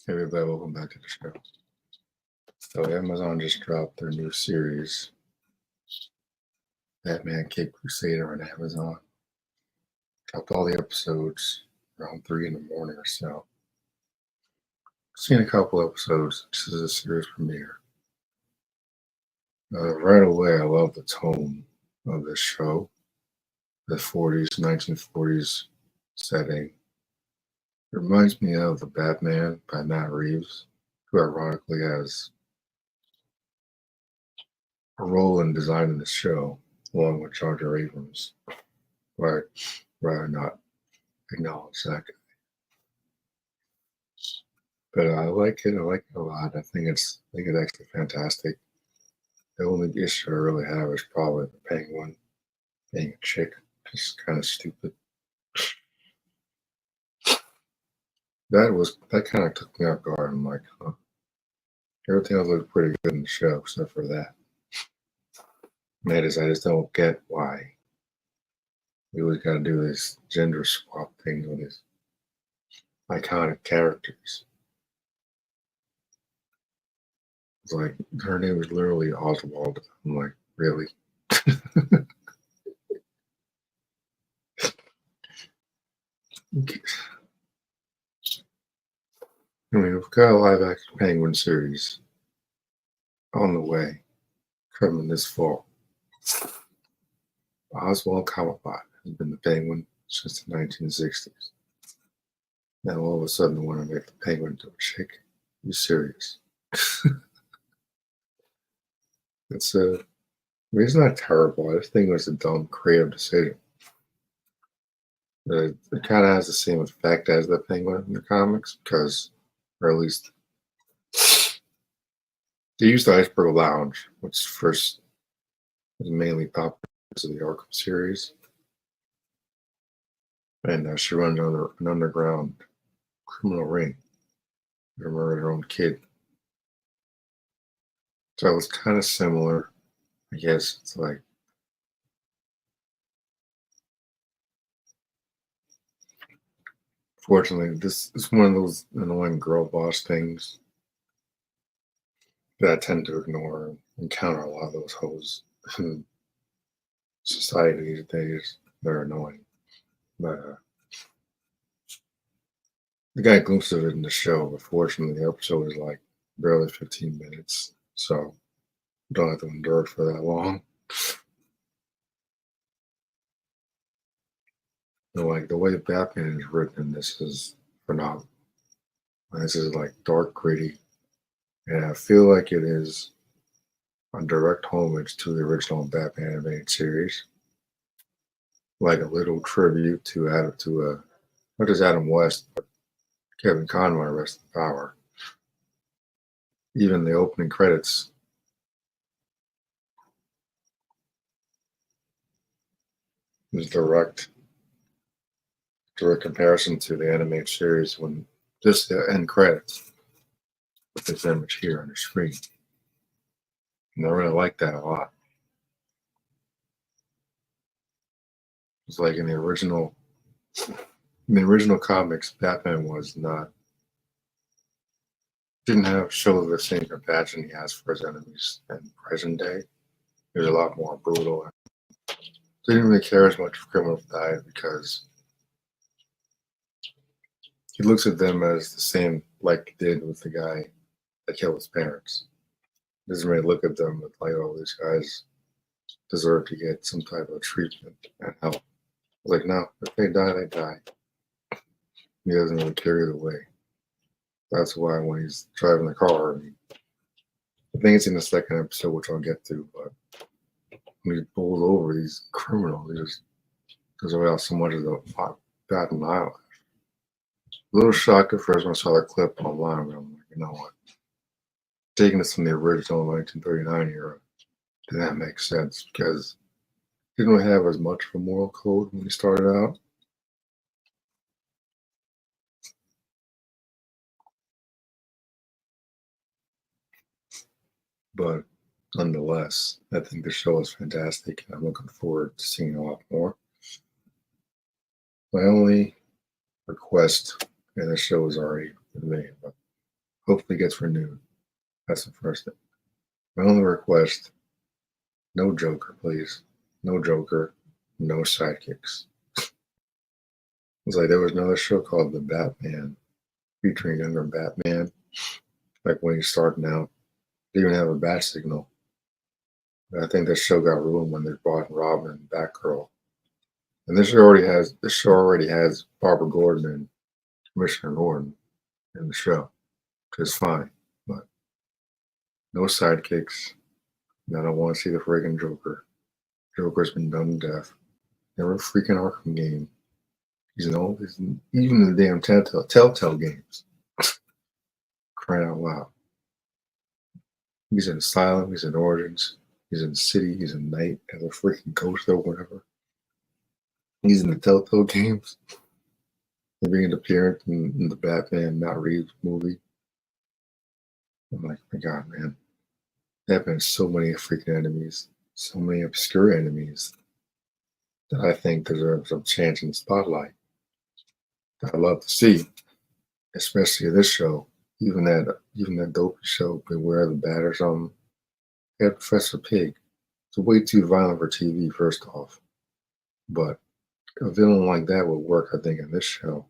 Hey everybody, welcome back to the show. So Amazon just dropped their new series, Batman Cape Crusader on Amazon. Dropped all the episodes around 3 in the morning or so. Seen a couple episodes. This is a series premiere. Right away, I love the tone of this show. The 1940s setting. It reminds me of The Batman by Matt Reeves, who ironically has a role in designing the show, along with Jar Abrams. But I'd rather not acknowledge that. But I like it. I like it a lot. I think it's actually fantastic. The only issue I really have is probably the Penguin being a chick. Just kind of stupid. That kind of took me off guard. I'm like, huh. Everything else looked pretty good in the show except for that. And I just don't get why we always got to do this gender swap thing with these iconic characters. It's like her name is literally Oswald. I'm like, really? Okay. I mean, we've got a live action Penguin series on the way, coming this fall. Oswald Cobblepot has been the Penguin since the 1960s. Now all of a sudden they want to make the Penguin into a chick. Are you serious? It's it's not terrible. I just think it was a dumb, creative decision. It kind of has the same effect as the Penguin in the comics, because, or at least, they used the Iceberg Lounge, which first was mainly popular because of the Arkham series, and she runs an underground criminal ring to murder her own kid. So it was kind of similar, I guess. It's like, fortunately, this is one of those annoying girl boss things that I tend to ignore and encounter a lot of those hoes in society these days. They're annoying. But we got glimpses of it in the show, but fortunately, the episode is like barely 15 minutes, so you don't have to endure it for that long. But like the way Batman is written in this is phenomenal. This is like dark, gritty, and I feel like it is a direct homage to the original Batman animated series, like a little tribute to not just Adam West, but Kevin Conroy, rest in power. Even the opening credits is direct comparison to the animated series when just the end credits with this image here on the screen. And I really like that a lot. It's like in the original comics, Batman didn't show the same compassion he has for his enemies in present day. He was a lot more brutal. He didn't really care as much if criminals died because he looks at them as the same like he did with the guy that killed his parents. He doesn't really look at them with like, oh, these guys deserve to get some type of treatment and help. Like, no, if they die, they die. He doesn't really care either way. That's why when he's driving the car, I think it's in the second episode, which I'll get to, but when he pulls over these criminals, he just goes without so much as a bat and eyelash. A little shocked at first when I saw that clip online, but I'm like, you know what? Taking this from the original 1939 era, did that make sense? Because he didn't really have as much of a moral code when he started out. But nonetheless, I think the show is fantastic, and I'm looking forward to seeing a lot more. My only request, and the show is already made, but hopefully gets renewed. That's the first thing. My only request: no Joker, please. No Joker. No sidekicks. It's like there was another show called The Batman, featuring younger Batman. Like when he's starting out, they even have a bat signal. I think that show got ruined when they brought in Robin and Batgirl. And this show already has Barbara Gordon and Commissioner Gordon in the show, which is fine. But no sidekicks. And I don't want to see the friggin' Joker. Joker's been done to death. Never a freaking Arkham game. He's even in the damn Telltale games. Crying out loud. He's in Asylum, he's in Origins, he's in City, he's in Night as a freaking ghost or whatever. He's in the Telltale games. He's being an appearance in the Batman Matt Reeves movie. I'm like, my God, man. There have been so many freaking enemies, so many obscure enemies that I think deserve some chance in the spotlight that I love to see, especially this show. Even that dopey show, Beware the Bat or something. They had Professor Pig. It's way too violent for TV, first off. But a villain like that would work, I think, in this show.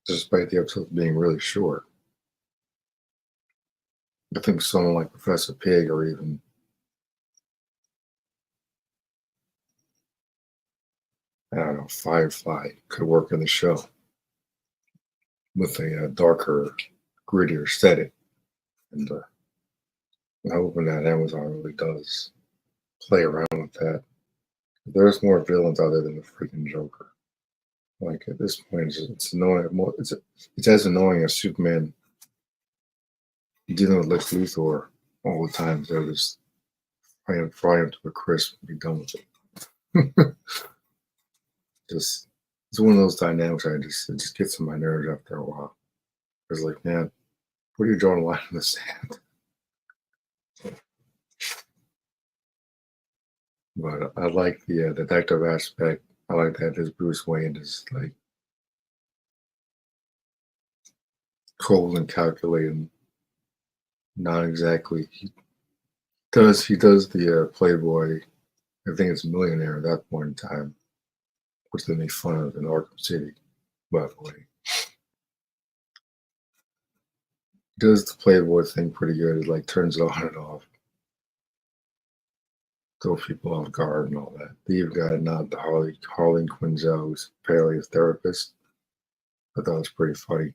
Despite the episodes being really short. I think someone like Professor Pig or even I don't know, Firefly could work in the show with a darker, grittier setting. And I'm hoping that Amazon really does play around with that. There's more villains other than the freaking Joker. Like at this point, it's annoying. It's as annoying as Superman dealing with Lex Luthor all the time. They're just fry him to a crisp and be done with it. Just it's one of those dynamics. It just gets on my nerves after a while. It's like, man, where are you drawing a line in the sand? But I like the detective aspect. I like that this Bruce Wayne is like cold and calculating. Not exactly. He does the Playboy. I think it's millionaire at that point in time, which they make fun of in Arkham City. By the way, he does the Playboy thing pretty good. It like turns it on and off, throw people off guard and all that. They even got a nod to Harley Quinzel, who's apparently a therapist. I thought it was pretty funny.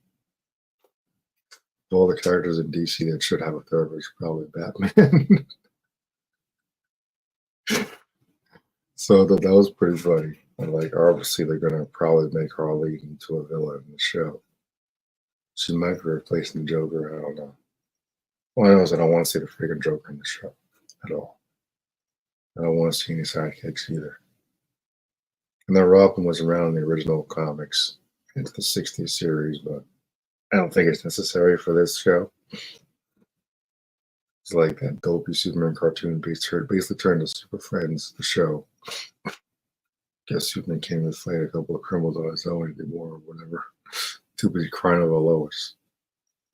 Of all the characters in DC that should have a therapist, probably Batman. So that was pretty funny. And like, obviously, they're gonna probably make Harley into a villain in the show. She might be replacing the Joker. I don't know. All I know is I don't want to see the freaking Joker in the show at all. I don't want to see any sidekicks either. And then Robin was around in the original comics into the '60s series, but I don't think it's necessary for this show. It's like that dopey Superman cartoon basically turned to Super Friends, the show. Guess Superman came to fight a couple of criminals on his own anymore or whatever. Too busy crying over Lois,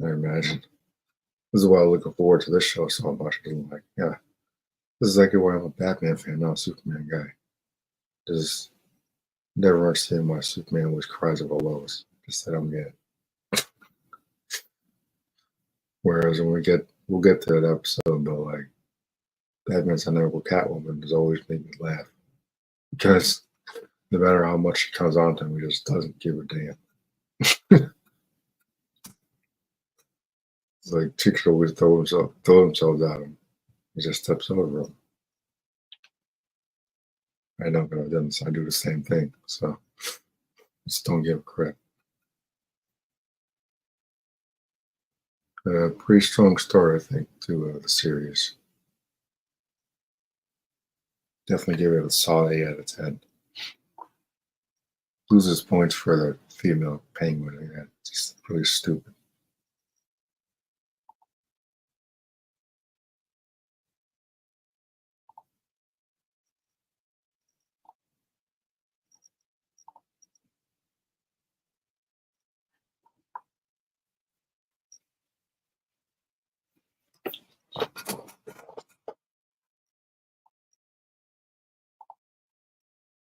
I imagine. This is why I'm looking forward to this show so much. I'm like, yeah, this is exactly why I'm a Batman fan, not a Superman guy. Just never understand why Superman always cries over Lois. Just that I'm getting. Whereas when we'll get to that episode, but like Batman's unable Catwoman has always made me laugh because no matter how much she comes on to him, he just doesn't give a damn. It's like chicks always throw themselves at him. He just steps over him. I know, but I do the same thing. So just don't give a crap. Pretty strong start, I think, to the series. Definitely give it a solid 8 out of 10. Loses points for the female penguin. Yeah, it's just really stupid.